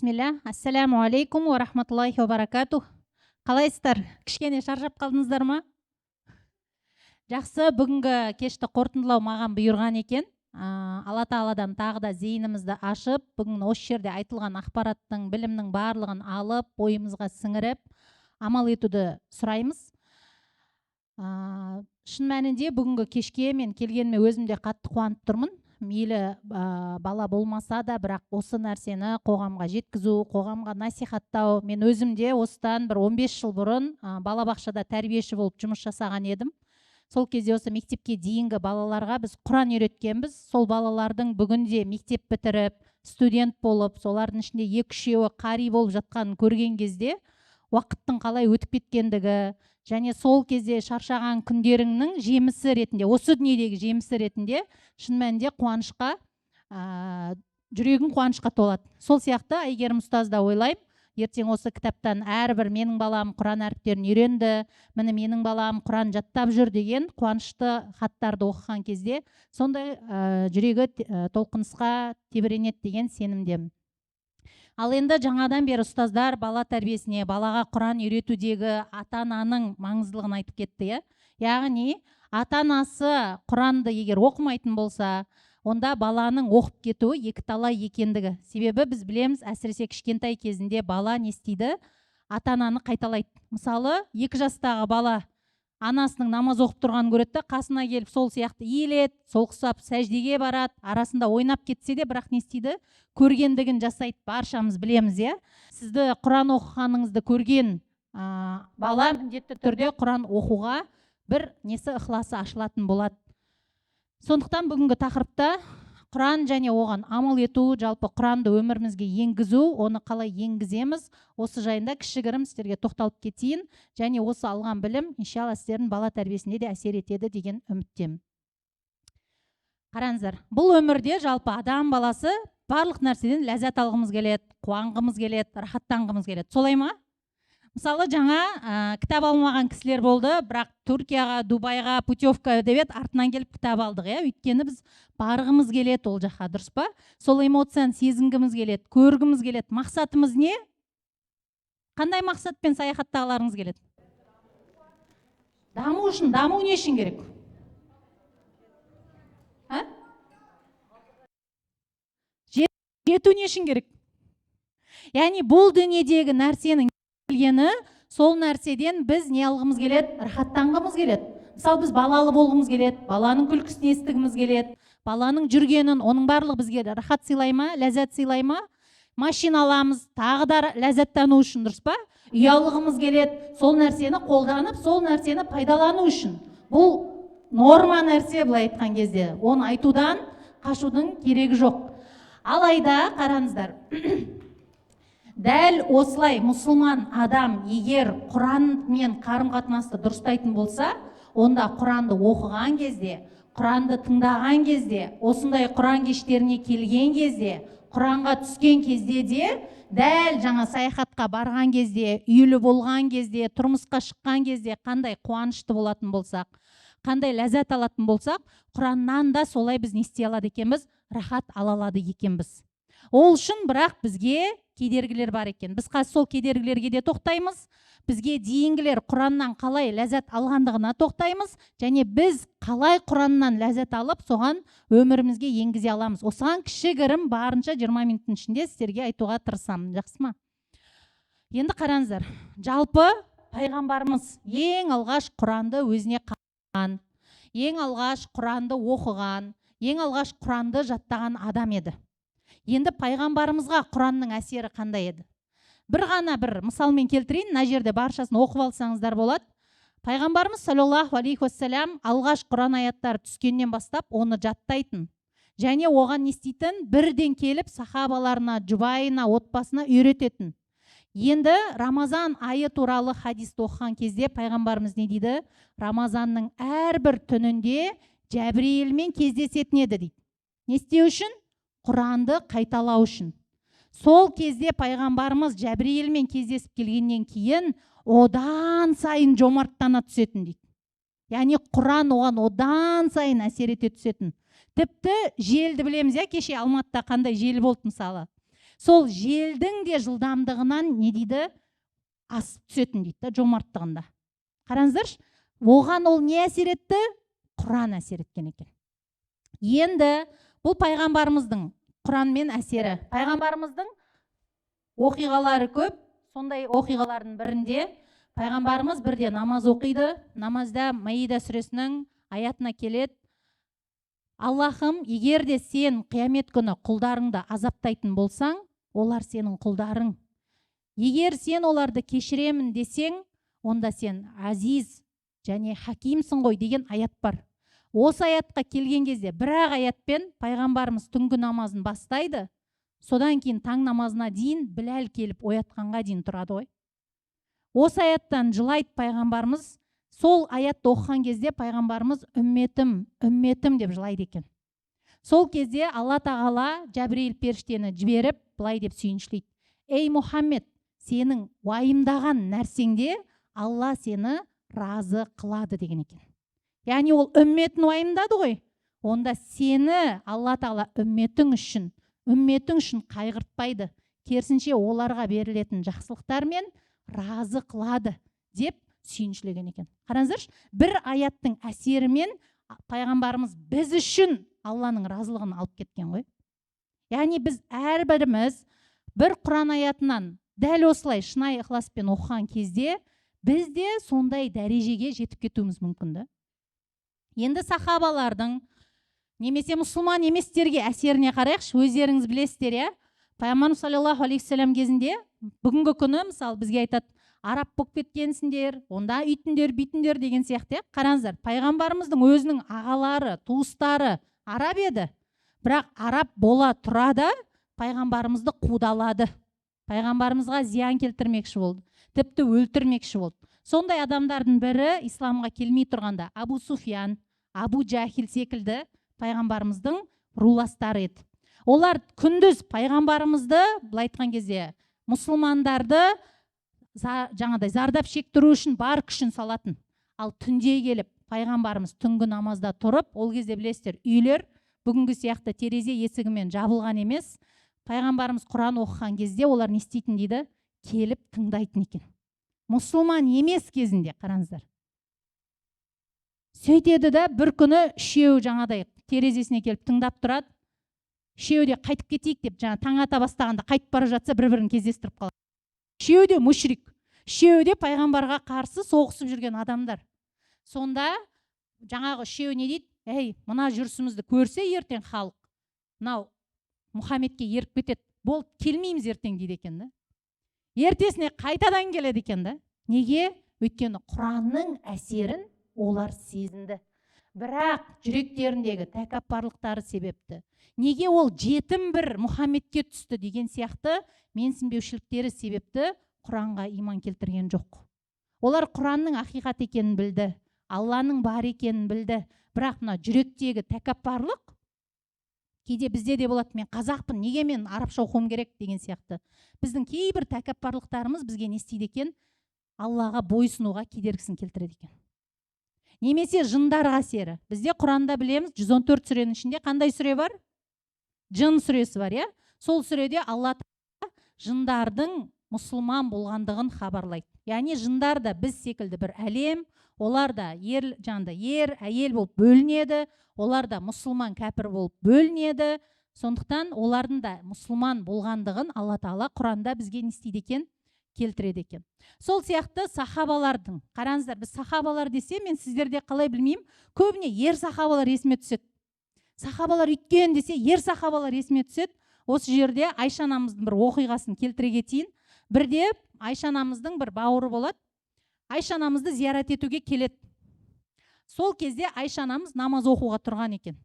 Бисмилля. Ассаламу алейкум ва рахматуллахи ва баракатух. Қалайсыздар? Кішкене шаршап қалдыңыздар ма? Жақсы, бүгінгі кешті қорытындылау маған бұйырған екен. Алла Тағаладан тағы да зейінімізді ашып, бүгін осы жерде айтылған ақпараттың, білімнің барлығын алып, бойымызға сіңіріп, амал етуді сұраймыз. Шын мәнінде бүгінгі кешке мен келгеніме өзімде қатты қуанып тұрмын. Мейлі бала болмаса да, бірақ осы нәрсені қоғамға жеткізу, қоғамға насихаттау. Мен өзімде осыдан бір 15 жыл бұрын балабақшада тәрбиеші болып жұмыс жасаған едім. Сол кезде осы мектепке дейінгі балаларға біз Құран үйреткенбіз. Сол балалардың бүгінде мектеп бітіріп, студент болып, солардың ішінде 2-3 қари болып жатқанын көрген кезде уақыттың қалай өтіп кеткендігі, және сол кезде шаршаған күндеріңнің жемісі ретінде, осы дүниедегі жемісі ретінде шын мәнінде қуанышқа, жүрегің қуанышқа толады. Сол сияқты Әйгерім ұстаз да ойлаймын, ертең осы кітаптан әрбір менің балам Құран әріптерін үйренді, міне менің балам Құран жаттап жүр деген қуанышты хаттарды оқыған кезде сондай жүрегі толқынысқа тебіренеді деген сенімдемін. Ал енді жаңадан бері ұстаздар бала тәрбиесіне, балаға Құран үйретудегі ата-ананың маңыздылығын айтып кетті. Яғни ата-анасы Құранды егер оқымайтын болса, онда баланың оқып кетуі екіталай екендігі. Себебі біз білеміз, әсіресе кішкентай кезінде бала не істейді? Ата-ананы қайталайды. Мысалы, 2 жастағы бала анасының намаз оқып тұрғанын көреді, қасына келіп сол сияқты иіледі, солқысап сәждеге барады, арасында ойнап кетсе де, бірақ не істейді? Көргендігін жасайды, баршамыз білеміз, иә. Сізді Құран оқығаныңызды көрген бала міндетті түрде Құран оқуға бір несі ықыласы ашылатын болады. Сондықтан бүгінгі тақырыпта Құран және оған амал ету, жалпы Құранды өмірімізге енгізу, оны қалай енгіземіз, осы жайында кішігірім сіздерге тоқталып кетейін, және осы алған білім иншалла сіздердің бала тәрбиесіне де әсер етеді деген үміттемін. Қараңыздар, бұл өмірде жалпы адам баласы барлық нәрседен ләззат алғымыз келеді, қуанғымыз келеді, рахаттанғымыз келеді. Солай ма? Мысалы, жаңа кітап алмаған кісілер болды, бірақ Түркияға, Дубайға путевка деп еді, артынан келіп кітап алдық, өйткені біз барғымыз келеді ол жаққа, дұрыс па? Сол эмоцияны сезінгіміз келеді, көргіміз келеді. Мақсатымыз не? Қандай мақсатпен саяхаттағыларыңыз келеді? Даму үшін, даму не үшін керек? Жету не үшін керек? Яғни бұл дүниедегі нәрсенің сол нәрседен біз не алғымыз келеді? Рахаттанғымыз келеді. Мысалы, біз балалы болғымыз келеді, баланың күлкісін естігіміз келеді, баланың жүргенін, оның барлығы бізге рахат сыйлай ма, ләззат сыйлай ма? Машина аламыз, тағы да ләззаттану үшін, дұрыс па? Үй алғымыз келеді, сол нәрсені қолданып, сол нәрсені пайдалану үшін. Бұл норма нәрсе, былай айтқан кезде. Оны айтудан қашудың керегі жоқ. Алайда, қараңыздар, дәл осылай мұсылман адам егер Құранмен қарым-қатынасты дұрыстайтын болса, онда Құранды оқыған кезде, Құранды тыңдаған кезде, осындай Құран кештеріне келген кезде, Құранға түскен кезде де, дәл жаңа саяхатқа барған кезде, үйлі болған кезде, тұрмысқа шыққан кезде қандай қуанышты болатын болсақ, қандай ләззат алатын болсақ, Құраннан да солай біз не істей алады екенбіз? Рахат ала алады екенбіз. Ол үшін бірақ бізге кедергілер бар екен. Біз қазір сол кедергілерге де тоқтаймыз. Бізге дейінгілер Құраннан қалай ләззат алғандығына тоқтаймыз, және біз қалай Құраннан ләззат алып, соған өмірімізге енгізе аламыз. Осыған кішігірім барынша 20 минуттың ішінде сіздерге айтуға тырысамын. Жақсы ма? Енді қараңыздар, жалпы пайғамбарымыз ең алғаш Құранды өзіне қалған, ең алғаш Құранды оқыған, ең алғаш Құранды жаттаған адам еді. Енді пайғамбарымызға Құранның әсері қандай еді? Бір мысалмен келтірейін, мына жерде баршасын оқып алсаңыздар болады. Пайғамбарымыз саллаллаху алейхи уассалам алғаш Құран аяттары түскеннен бастап оны жаттайтын. Және оған не істейтін? Бірден келіп сахабаларына, жұбайына, отбасына үйрететін. Енді Рамазан айы туралы хадисті оқыған кезде пайғамбарымыз не дейді? Рамазанның әрбір түнінде Жәбірейілмен кездесетін еді дейді. Не істеу үшін? Құранды қайталау үшін. Сол кезде пайғамбарымыз Жәбірейілмен кездесіп келгеннен кейін одан сайын жомарттана түсетін дейді. Яғни Құран оған одан сайын әсер ете түсетін. Тіпті желді білеміз, кеше Алматыда қандай жел болды мысалы. сол желдің де жылдамдығынан не дейді, асып түсетін дейді да, жомарттығында. Қараңыздаршы, оған ол не әсер етті? Құран әсер еткен екен. Енді бұл пайғамбарымыздың Құранмен әсері. Пайғамбарымыздың оқиғалары көп. Сондай оқиғалардың бірінде пайғамбарымыз бірде намаз оқиды. Намазда Маида сүресінің аятына келеді: Аллахым, егер де сен қиямет күні құлдарыңды азаптайтын болсаң, олар сенің құлдарың. Егер сен оларды кешіремін десең, онда сен азиз және хакимсің ғой деген аят бар. Осы аятқа келген кезде бір-ақ аятпен пайғамбарымыз түнгі намазын бастайды. Содан кейін таң намазына дейін Біләл келіп оятқанға дейін тұрады ғой. Осы аяттан жылайды пайғамбарымыз. Сол аятты оқыған кезде пайғамбарымыз үмметім, үмметім деп жылайды екен. Сол кезде Алла тағала Жәбірейіл періштені жіберіп, былай деп сүйіншілейді: Ей Мұхаммед, сенің уайымдаған нәрсеңде Алла сені разы қылады деген екен. Яғни ол үмметін уайымдады ғой. Онда сені Алла тағала үмметің үшін қайғыртпайды. Керісінше оларға берілетін жақсылықтармен разы қылады деп сүйіншілеген екен. Қараңыздаршы, бір аяттың әсерімен пайғамбарымыз біз үшін Алланың разылығын алып кеткен ғой. Яғни біз әрбіріміз бір Құран аятынан дәл осылай шынайы ықыласпен оқыған кезде біз де сондай дәрежеге жетіп кетуіміз мүмкін да. Енді сахабалардың немесе мұсылман еместерге әсеріне қарайықшы. Өздеріңіз білесіздер, иә? Пайғамбарымыз саллаллаху алейхи вассалам кезінде бүгінгі күні мысалы бізге айтады: араб болып кеткенсіңдер, онда үйтіндер, бүйтіндер деген сияқты. Қараңыздар, пайғамбарымыздың өзінің ағалары, туыстары араб еді. Бірақ араб бола тұра да пайғамбарымызды қудалады. Пайғамбарымызға зиян келтірмекші болды, тіпті өлтірмекші болды. Сондай адамдардың бірі исламға келмей тұрғанда Абу Суфиян, Абу Джахил секілді пайғамбарымыздың руластары еді. Олар күндіз пайғамбарымызды, былай айтқан кезде, мұсылмандарды жаңадай зардап шектіру үшін бар күшін салатын. Ал түнде келіп пайғамбарымыз түнгі намазда тұрып, ол кезде білесіздер, үйлер бүгінгі сияқты терезе есігімен жабылған емес. Пайғамбарымыз Құран оқыған кезде олар не істейтін дейді? Келіп тыңдайтын екен. Мұсылман емес кезінде, қараңыздар. Сөйтеді да бір күні үшеу жаңадай терезесіне келіп тыңдап тұрады. Үшеу де қайтып кетейік деп, жаңа таң ата бастағанда қайтып бара жатса бір-бірін кездестіріп қалады. Үшеу де мүшрик, үшеу де пайғамбарға қарсы соғысып жүрген адамдар. Сонда жаңағы үшеу не дейді? Ей, мына жүрісімізді көрсе ертең халық, мынау Мұхаммедке еріп кетеді, болып келмейміз ертең дейді екен да. Ертесіне қайтадан келеді екен да. Неге? Өйткені Құранның әсерін олар сезінді. Бірақ жүректеріндегі тәкаппарлықтары себепті. Неге ол жетім бір Мұхаммедке түсті деген сияқты менсінбеушіліктері себепті Құранға иман келтірген жоқ. Олар Құранның ақиқат екенін білді, Алланың бар екенін білді. Бірақ мына жүректегі тәкаппарлық кейде бізде де болады: мен қазақпын, неге мен арабша оқуым керек деген сияқты. Біздің кейбір тәкаппарлықтарымыз бізге не істейді екен? Аллаға бойсынуға кедергісін келтіреді екен. Немесе жындарға әсері. Бізде Құранда білеміз, 114 сүренің ішінде қандай сүре бар? Жын сүресі бар, иә? Сол сүреде Алла жындардың мұсылман болғандығын хабарлайды. Яғни жындар да біз секілді бір әлем, олар да ер, әйел болып бөлінеді, олар да мұсылман, кәпір болып бөлінеді. Сондықтан олардың да мұсылман болғандығын Алла Тағала Құранда бізге не істейді екен? Келтіреді екен. Сол сияқты сахабалардың, қараңыздар, біз сахабалар десе, мен сіздерде қалай білмеймін, көбіне ер сахабалар есіме түседі. Сахабалар үйткен десе, ер сахабалар есіме түседі. Осы жерде Айша анамыздың бір оқиғасын келтіре кетейін. Бірде Айша анамыздың бір бауыры болады. Айша анамызды зиярат етуге келеді. Сол кезде Айша анамыз намаз оқуға тұрған екен.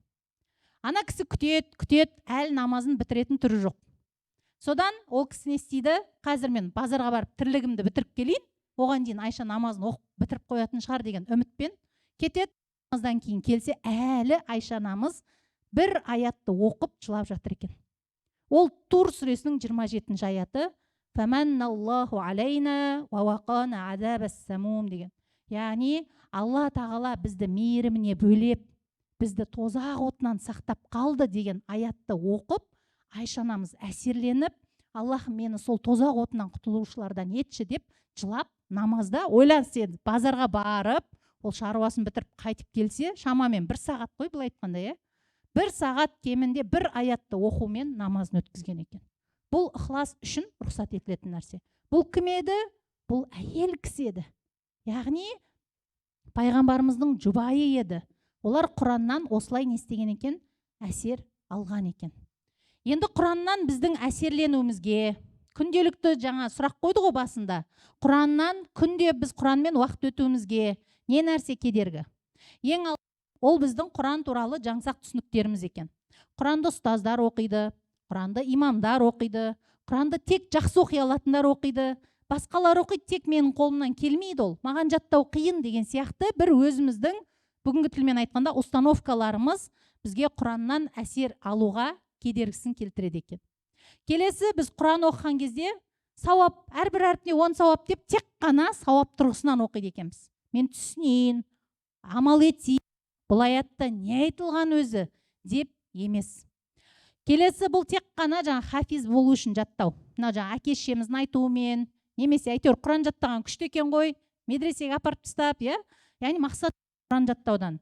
Ана кісі күтеді, әлі намазын бітіретін түрі жоқ. Содан ол кісі не істейді? Қазір мен базарға барып тірлігімді бітіріп келейін, оған дейін Айша намазын оқып бітіріп қоятын шығар деген үмітпен кетеді. Намаздан кейін келсе, әлі Айша анамыз бір аятты оқып жылап жатыр екен. Ол Тур сүресінің 27-ші аяты. Фаманналлаху алейна ва вақана азабас-самум деген. Яғни Алла Тағала бізді мейіріміне бөлеп, бізді тозақ отынан сақтап қалды деген аятты оқып, Айша анамыз әсерленіп, Аллахым мені сол тозақ отынан құтылушылардан етші деп жылап намазда, ойлан сен базарға барып, ол шаруасын бітіріп қайтып келсе, шамамен 1 сағат қой былай айтқанда, иә. 1 сағат кемінде 1 аятты оқумен намазын өткізген екен. Бұл ықылас үшін рұқсат етілетін нәрсе. Бұл кім еді? Бұл әйел кісі еді. Яғни пайғамбарымыздың жұбайы еді. Олар Құраннан осылай не істеген екен? Әсер алған екен. Енді Құраннан біздің әсерленуімізге, күнделікті жаңа сұрақ қойды ғой басында. Құраннан күнде біз Құранмен уақыт өтуімізге не нәрсе кедергі? Ең ол біздің Құран туралы жаңсақ түсініктеріміз екен. Құранды ұстаздар оқиды, Құранды имамдар оқиды, Құранды тек жақсы оқи алатындар оқиды, басқалар оқиды, тек менің қолымнан келмейді ол, маған жаттау қиын деген сияқты бір өзіміздің бүгінгі тілмен айтқанда установкаларымыз бізге Құраннан әсер алуға кедергісін келтіреді екен. Келесі, біз Құран оқыған кезде сауап, әрбір әрпіне 10 сауап деп тек қана сауап тұрғысынан оқиды екенбіз. Мен түсінейін, амал етейін, бұл аятта не айтылған өзі деп емес. Келесі, бұл тек қана жаңа хафиз болу үшін жаттау. Мына жаңа әке-шешеміздің айтуымен, немесе әйтеуір Құран жаттаған күшті екен ғой, медресеге апарып тастап, иә? Яғни мақсат Құран жаттаудан.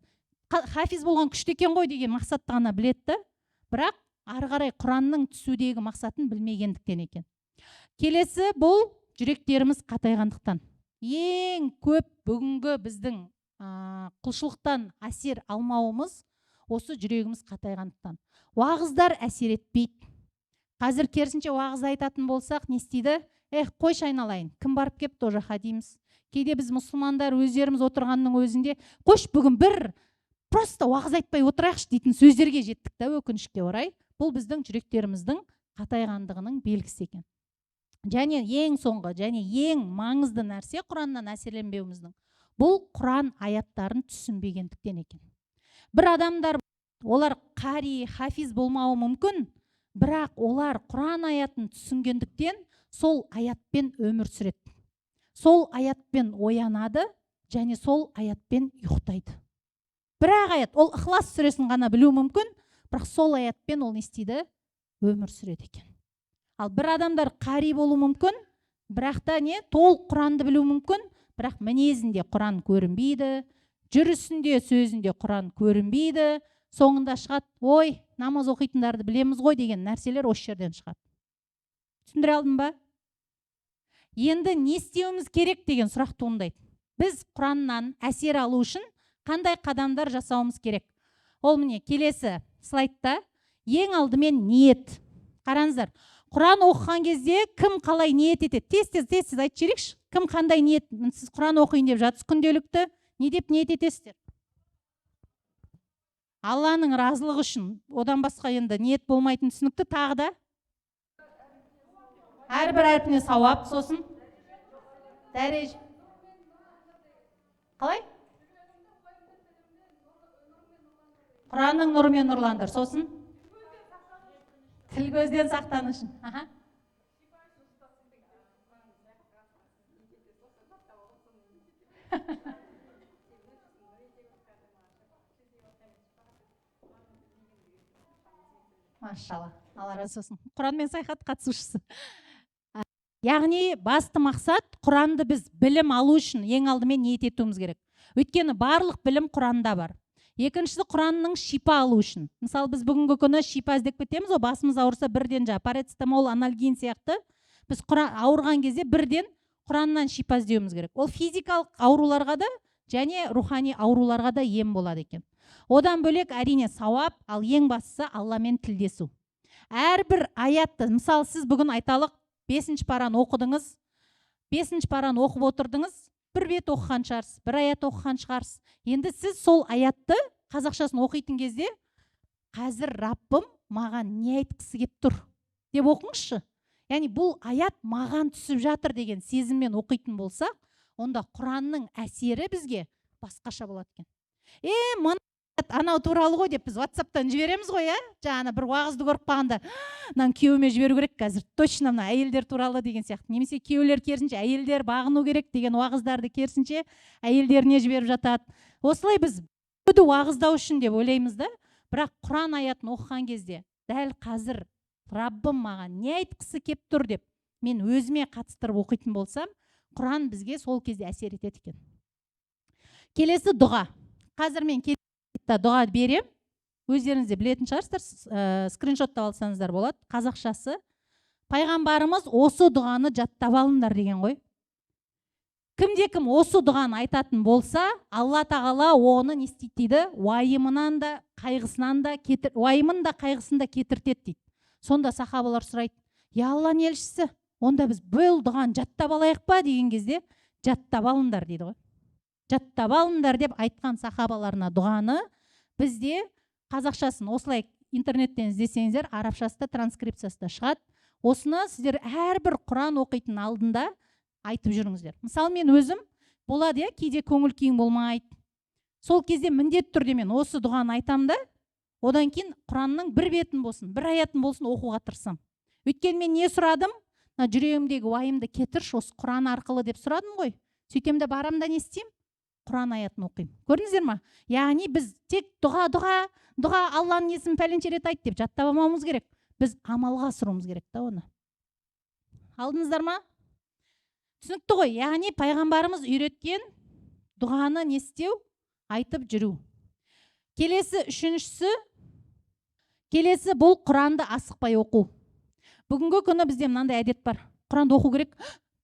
Хафиз болған күшті екен ғой деген мақсатты ғана біледі, бірақ ары қарай Құранның түсудегі мақсатын білмегендіктен екен. Келесі, бұл жүректеріміз қатайғандықтан. Ең көп бүгінгі біздің құлшылықтан әсер алмауымыз осы жүрегіміз қатайғандықтан. Уағыздар әсер етпейді. Қазір керісінше уағыз айтатын болсақ, не істейді? Қойшы айналайын, кім барып кепті о жаққа дейміз. Кейде біз мұсылмандар өздеріміз отырғанның өзінде, қойш бүгін бір просто уағыз айтпай отырайықшы дейтін сөздерге жеттік та, өкінішке орай. Бұл біздің жүректеріміздің қатайғандығының белгісі екен. Және ең соңғы, және ең маңызды нәрсе Құраннан әсерленбеуіміздің. Бұл Құран аяттарын түсінбегендіктен екен. Бір адамдар, олар қари, хафиз болмауы мүмкін, бірақ олар Құран аятын түсінгендіктен сол аятпен өмір сүреді. Сол аятпен оянады, және сол аятпен ұйықтайды. Бірақ аят, ол Ихлас сүресін ғана білу мүмкін, бірақ сол аятпен ол не істейді? Өмір сүреді екен. Ал бір адамдар қари болу мүмкін, бірақ та не? Толық Құранды білу мүмкін, бірақ мінезінде Құран көрінбейді, жүрісінде, сөзінде Құран көрінбейді, соңында шығады, ой, намаз оқитындарды білеміз ғой деген нәрселер осы жерден шығады. Түсіндіре алдым ба? Енді не істеуіміз керек деген сұрақ туындайды. Біз Құраннан әсер алу үшін қандай қадамдар жасауымыз керек? Ол міне келесі слайдта ең алдымен ниет. Қараңыздар, Құран оқыған кезде кім қалай ниет етеді? Тез айтып жіберейікші. Кім қандай ниет? Сіз Құран оқиын деп жатсыз күнделікті, не деп ниет етесіздер? Алланың разылығы үшін. Одан басқа енді ниет болмайтын түсінікті тағы да. Әрбір әрпіне сауап, сосын дәреже. Қалай? Құранның нұрымен нұрландыр, сосын тіл көзден сақтану үшін. Машалла, Алла разы болсын. Құранмен саяхат қатысушысы. Яғни басты мақсат Құранды біз білім алу үшін ең алдымен ниет етуіміз керек. Өйткені барлық білім Құранда бар. Екіншісі Құранның шипа алу үшін. Мысалы біз бүгінгі күні шипа іздеп кетеміз, о басымыз ауырса бірден парацетамол, анальгин сияқты. Біз ауырған кезде бірден Құраннан шипа іздеуіміз керек. Ол физикалық ауруларға да және рухани ауруларға да ем болады екен. Одан бөлек әрине сауап, ал ең бастысы Алламен тілдесу. Әрбір аятты, мысалы сіз бүгін айталық 5-ші параны оқыдыңыз, 5-ші параны оқып отырдыңыз, бір бет оқыған шығарсыз, бір аят оқыған шығарсыз. Енді сіз сол аятты қазақшасын оқитын кезде, қазір Раббым маған не айтқысы кеп тұр деп оқыңызшы. Яғни бұл аят маған түсіп жатыр деген сезіммен оқитын болсақ, онда Құранның әсері бізге басқаша болады екен. Анау туралы ғой деп біз WhatsApp-тан жібереміз ғой, жаңа бір уағызды көріп қалғанда, мынаны күйеуіме жіберу керек қазір, точно мына әйелдер туралы деген сияқты. Немесе күйеулер керісінше әйелдер бағыну керек деген уағыздарды керісінше әйелдеріне жіберіп жатады. Осылай біз уағыздау үшін деп ойлаймыз да, бірақ Құран аятын оқыған кезде, дәл қазір Раббым маған не айтқысы кеп тұр деп мен өзіме қатыстырып оқитын болсам, Құран бізге сол кезде әсер етеді екен. Келесі дұға. Қазір мен дұға берем. Өздеріңіз де білетін шығарсыздар, скриншоттап алсаңыздар болады. Қазақшасы. Пайғамбарымыз осы дұғаны жаттап алыңдар деген ғой. Кімде-кім осы дұғаны айтатын болса, Алла тағала оны не істейді дейді? Уайымынан да, қайғысынан да, уайымын да, қайғысын да кетіртеді дейді. Сонда сахабалар сұрайды: "Я Алланың елшісі, онда біз бұл дұғаны жаттап алайық па?" деген кезде, "Жаттап алыңдар" дейді ғой. Жаттап алыңдар деп айтқан сахабаларына дұғаны бізде қазақшасын осылай интернеттен іздесеңіздер, арабшасы да транскрипциясы да шығады. Осыны сіздер әрбір Құран оқитын алдында айтып жүріңіздер. Мысалы мен өзім болады я, кейде көңіл күйің болмайды. Сол кезде міндетті түрде мен осы дұғаны айтам да, одан кейін Құранның бір бетін болсын, бір аятын болсын оқуға тырысам. Өйткені мен не сұрадым? Жүрегімдегі уайымды кетірші осы Құран арқылы деп сұрадым ғой. Сөйтем де барам да не істеймін? Құран аятын оқимын. Көрдіңіздер ма? Яғни біз тек дұға Алланың есімін пәленше рет айт деп жаттап алмауымыз керек. Біз амалға асыруымыз керек та оны. Алдыңыздар ма? Түсінікті ғой. Яғни пайғамбарымыз үйреткен дұғаны не істеу? Айтып жүру. Келесі бұл Құранды асықпай оқу. Бүгінгі күні бізде мынандай әдет бар. Құранды оқу керек,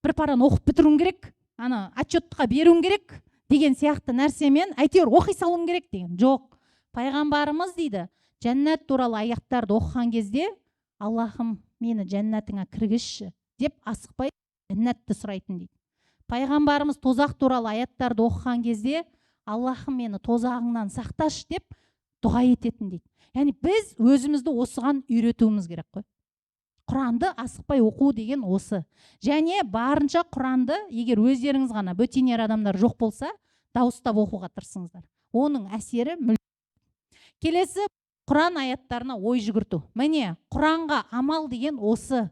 бір параны оқып бітіруім керек, отчетқа беруім керек деген сияқты нәрсемен әйтеуір оқи салуым керек деген. Жоқ. Пайғамбарымыз дейді, жәннат туралы аяттарды оқыған кезде, Аллахым, мені жәннатыңа кіргізші деп асықпай жәннатты сұрайтын дейді. Пайғамбарымыз тозақ туралы аяттарды оқыған кезде, Аллахым, мені тозағыңнан сақташы деп дұға ететін дейді. Яғни біз өзімізді осыған үйретуіміз керек қой. Құранды асықпай оқу деген осы. Және барынша Құранды, егер өздеріңіз ғана бөтенер адамдар жоқ болса, дауыстап оқуға тырысыңыздар. Оның әсері мүлдем. Келесі Құран аяттарына ой жүгірту. Міне, Құранға амал деген осы.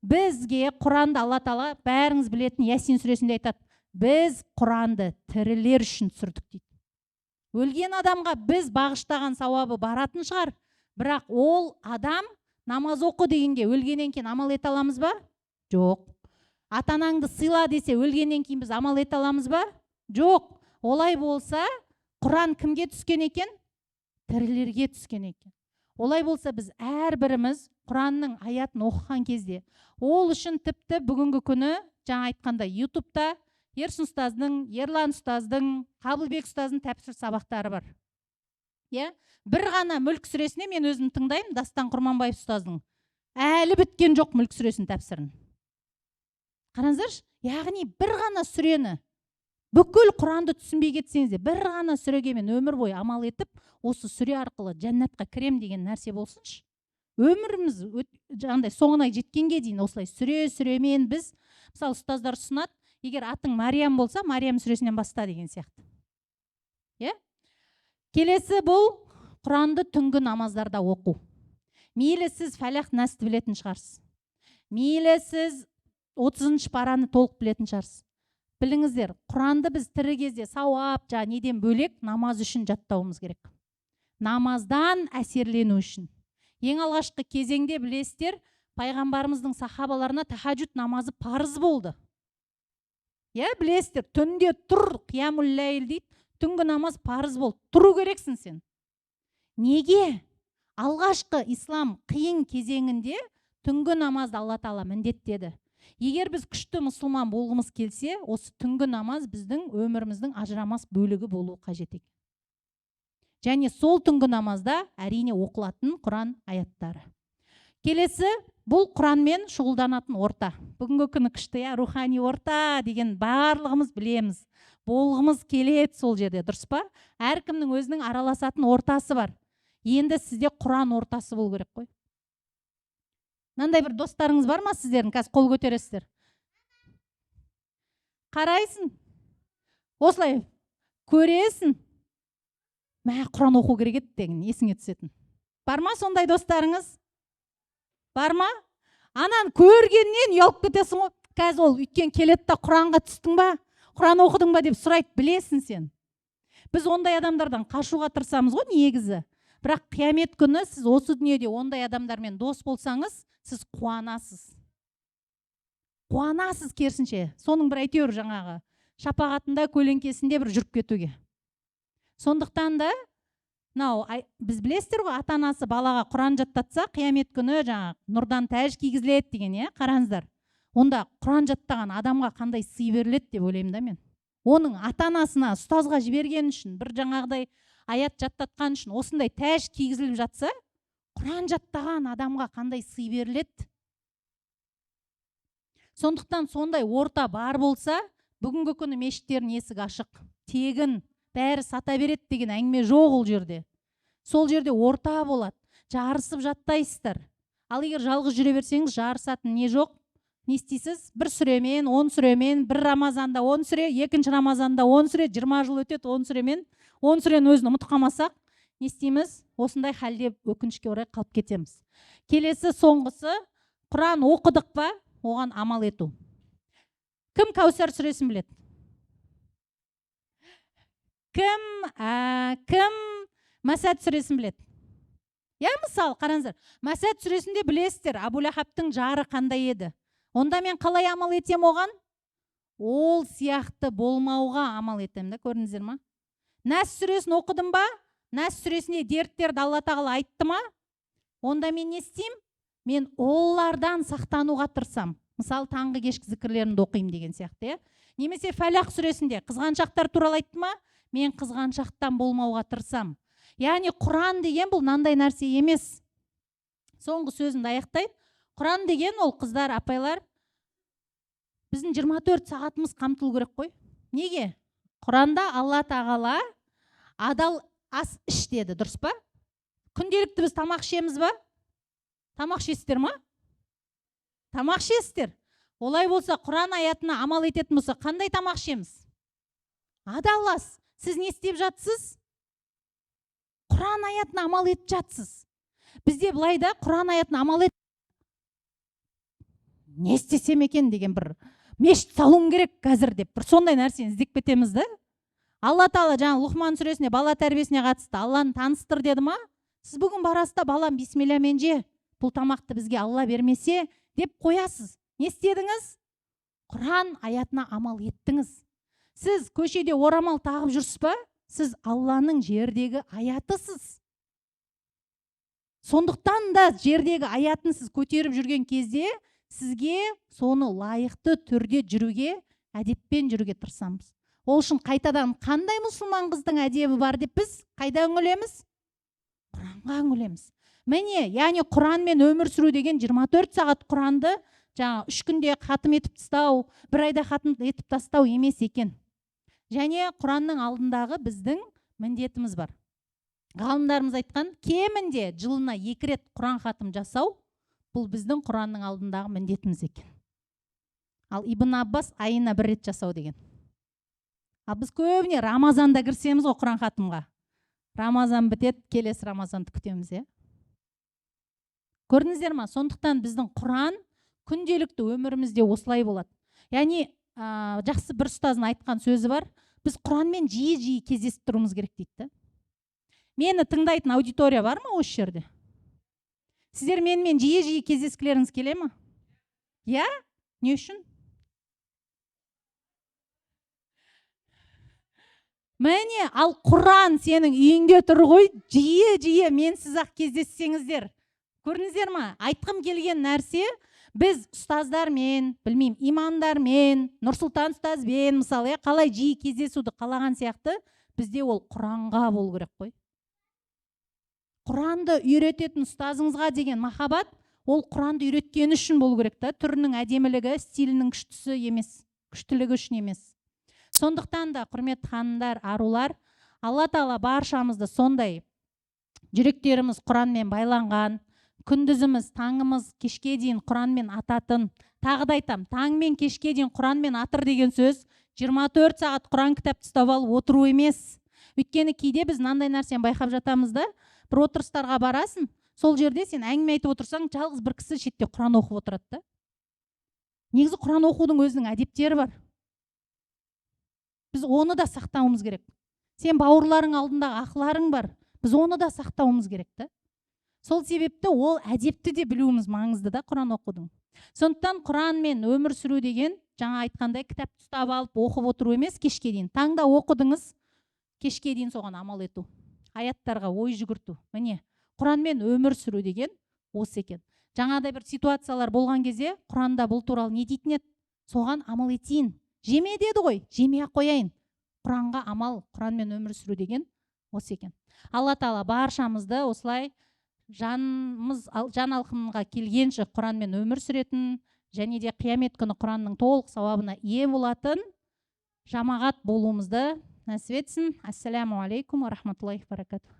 Бізге Құранды Алла тағала бәріңіз білетін Ясин сүресінде айтады: "Біз Құранды тірілер үшін түсірдік" дейді. Өлген адамға біз бағыштаған сауабы баратын шығар, бірақ ол адам намаз оқы дегенге өлгеннен кейін амал ете аламыз ба? Жоқ. Ата-анаңды сыйла десе өлгеннен кейін біз амал ете аламыз ба? Жоқ. Олай болса, Құран кімге түскен екен? Тірілерге түскен екен. Олай болса, біз әрбіріміз Құранның аятын оқыған кезде, ол үшін тіпті бүгінгі күні жаңа айтқанда ютубта Ерсін ұстаздың, Ерлан ұстаздың, Қабылбек ұстаздың тәпсір сабақтары бар. Бір ғана Мүлк сүресіне мен өзім тыңдаймын, Дастан Құрманбаев ұстаздың. Әлі біткен жоқ Мүлк сүресінің тәпсірін. Қараңыздаршы, яғни бір ғана сүрені, бүкіл Құранды түсінбей кетсеңіз де, бір ғана сүреге мен өмір бойы амал етіп, осы сүре арқылы жәннатқа кірем деген нәрсе болсыншы. Өміріміз жаңағыдай соңына жеткенге дейін осылай сүремен біз, мысалы ұстаздар ұсынады, егер атың Мариям болса, Мариям сүресінен баста деген сияқты. Келесі бұл Құранды түнгі намаздарда оқу. Мейлі сіз Фәлақ Насты білетін шығарсыз. Мейлі сіз 30-шы параны толық білетін шығарсыз. Біліңіздер, Құранды біз тірі кезде сауап, неден бөлек намаз үшін жаттауымыз керек. Намаздан әсерлену үшін. Ең алғашқы кезеңде білесіздер, пайғамбарымыздың сахабаларына тахаджуд намазы парыз болды. Білесіздер, түнде тұр, қиямул ләйл дейді, түнгі намаз парыз болды. Тұру керексің сен. Неге? Алғашқы ислам қиын кезеңінде түнгі намазды Алла тағала міндеттеді. Егер біз күшті мұсылман болғымыз келсе, осы түнгі намаз біздің өміріміздің ажырамас бөлігі болу қажет екен. Және сол түнгі намазда әрине оқылатын Құран аяттары. Келесі, бұл Құранмен шұғылданатын орта. Бүгінгі күні күшті, рухани орта деген барлығымыз білеміз. Болғымыз келеді сол жерде, дұрыс па? Әркімнің өзінің араласатын ортасы бар. Енді сізде Құран ортасы болу керек қой. Мынандай бір достарыңыз бар ма сіздердің? Қазір қол көтересіздер. Қарайсың. Осылай көресің. Құран оқу керек еді деген есіңе түсетін. Бар ма сондай достарыңыз? Бар ма? Анан көргеннен ұялып кетесің ғой. Қазір ол үйткен келеді да Құранға түстің ба? Құран оқыдың ба деп сұрайды, білесің сен. Біз ондай адамдардан қашуға тырысамыз ғой негізі. Бірақ қиямет күні сіз осы дүниеде ондай адамдармен дос болсаңыз, сіз қуанасыз. Қуанасыз керісінше. Соның бір әйтеуір жаңағы шапағатында, көлеңкесінде бір жүріп кетуге. Сондықтан да біз білесіздер ғой, ата-анасы балаға Құран жаттатса, қиямет күні жаңағы нұрдан тәж кигізіледі деген, қараңыздар. Онда Құран жаттаған адамға қандай сый беріледі деп ойлаймын да мен. Оның ата-анасына, ұстазға жіберген үшін, бір жаңағыдай аят жаттатқан үшін осындай тәж кигізіліп жатса, Құран жаттаған адамға қандай сый беріледі? Сондықтан сондай орта бар болса, бүгінгі күні мешіттердің есігі ашық, тегін, бәрі сата береді деген әңгіме жоқ ол жерде. Сол жерде орта болады, жарысып жаттайсыздар. Ал егер жалғыз жүре берсеңіз, жарысатын не жоқ? Не істейсіз? Бір сүремен, 10 сүремен, бір Рамазанда 10 сүре, екінші Рамазанда 10 сүре, 20 жыл өтеді 10 сүремен, 10 сүрені өзін ұмытып қалмасақ, не істейміз? Осындай халде өкінішке орай қалып кетеміз. Келесі соңғысы, Құран оқыдық па, оған амал ету. Кім Кәусар сүресін біледі? Кім Масад сүресін біледі? Мысалы, қараңыздар, Масад сүресінде білесіздер, Абу Лахабтың жары қандай еді? Онда мен қалай амал етем оған? Ол сияқты болмауға амал етем, көрдіңіздер ма? Нәс сүресін оқыдым ба? Нәс сүресінде дерттерді Алла тағала айтты ма? Онда мен не істеймін? Мен олардан сақтануға тырысам. Мысалы, таңғы кешкі зікірлерімді оқимын деген сияқты. Немесе Фәлақ сүресінде қызғаншақтар туралы айтты ма? Мен қызғаншақтан болмауға тырысам. Яғни Құран деген бұл нандай нәрсе емес. Соңғы сөзімді аяқтайын. Құран деген ол қыздар, апайлар, біздің 24 сағатымыз қамтылу керек қой. Неге? Құранда Алла тағала адал ас іш деді, дұрыс па? Күнделікті біз тамақ ішеміз ба? Тамақ ішесіздер ма? Тамақ ішесіздер. Олай болса, Құран аятына амал ететін болса, қандай тамақ ішеміз? Адал ас. Сіз не істеп жатсыз? Құран аятына амал етіп жатсыз. Бізде былай да Құран аятына амал ет. Не істесем екен деген бір мешіт салуым керек қазір деп бір сондай нәрсені іздеп кетеміз да. Алла тағала жаңа Лұқман сүресіне бала тәрбиесіне қатысты Алланы таныстыр деді ма? Сіз бүгін барасыз, балам бисмиллямен же. Бұл тамақты бізге Алла бермесе деп қоясыз. Не істедіңіз? Құран аятына амал еттіңіз. Сіз көшеде орамал тағып жүрсіз ба? Сіз Алланың жердегі аятысыз. Сондықтан да жердегі аятын сіз көтеріп жүрген кезде сізге соны лайықты түрде жүруге, әдеппен жүруге тырысамыз. Ол үшін қайтадан қандай мұсылман қыздың әдебі бар деп біз қайда үңілеміз? Құранға үңілеміз. Міне, яғни Құранмен өмір сүру деген 24 сағат Құранды жаңа 3 күнде хатым етіп тастау, 1 айда хатым етіп тастау емес екен. Және Құранның алдындағы біздің міндетіміз бар. Ғалымдарымыз айтқан, кемінде жылына 2 рет Құран хатым жасау, бұл біздің Құранның алдындағы міндетіміз екен. Ал Ибн Аббас айына 1 рет жасау деген. Ал біз көбіне Рамазанда кірсеміз ғой Құран хатымға. Рамазан бітеді, келесі Рамазанды күтеміз, Көрдіңіздер ма? Сондықтан біздің Құран күнделікті өмірімізде осылай болады. Яғни жақсы бір ұстаздың айтқан сөзі бар. Біз Құранмен жиі-жиі кездесіп тұруымыз керек дейді. Мені тыңдайтын аудитория бар ма осы жерде? Сіздер менімен жиі-жиі кездескілеріңіз келе ме? Я? Не үшін? Міне, ал Құран сенің үйіңде тұр ғой, жиі-жиі менсіз ақ кездессеңіздер. Көрдіңіздер ма? Айтқым келген нәрсе, біз ұстаздармен, білмеймін, имамдармен, Нұрсұлтан ұстазбен, мысалы, қалай жиі кездесуді қалаған сияқты, бізде ол Құранға болу керек қой. Құранды үйрететін ұстазыңызға деген махаббат, ол Құранды үйреткені үшін болу керек та, түрінің әдемілігі, стилінің күштілігі үшін емес. Сондықтан да, құрметті ханымдар, арулар, Алла тағала баршамызды сондай жүректеріміз Құранмен байланған, күндізіміз, таңымыз кешке дейін Құранмен ататын, тағы да айтам, таңмен кешке дейін Құранмен атыр деген сөз 24 сағат Құран кітапты ұстап алып отыру емес. Өйткені кейде біз мынандай нәрсені байқап жатамыз да, бір отырыстарға барасың, сол жерде сен әңгіме айтып отырсаң, жалғыз бір кісі шетте Құран оқып отырады да. Негізі Құран оқудың өзінің әдептері бар. Біз оны да сақтауымыз керек. Сен бауырларың алдындағы ақыларың бар. біз оны да сақтауымыз керек та. Сол себепті ол әдепті де білуіміз маңызды да Құран оқудың. Сондықтан Құранмен өмір сүру деген, жаңа айтқандай, кітап ұстап алып оқып отыру емес, кешке дейін. Таңда оқыдыңыз, кешке дейін соған амал ету, аяттарға ой жүгірту. Міне, Құранмен өмір сүру деген осы екен. Жаңадай бір ситуациялар болған кезде Құранда бұл туралы не дейтін еді? Соған амал етейін. Жеме деді ғой, жеме ақ қояйын. Құранға амал, Құранмен өмір сүру деген осы екен. Алла Тағала баршамызды осылай жан алқымға келгенше Құранмен өмір сүретін, және де қиямет күні Құранның толық сауабына ие болатын жамағат болуымызды нәсіп етсін. Ассаламу алейкум ва рахматуллахи ва баракатух.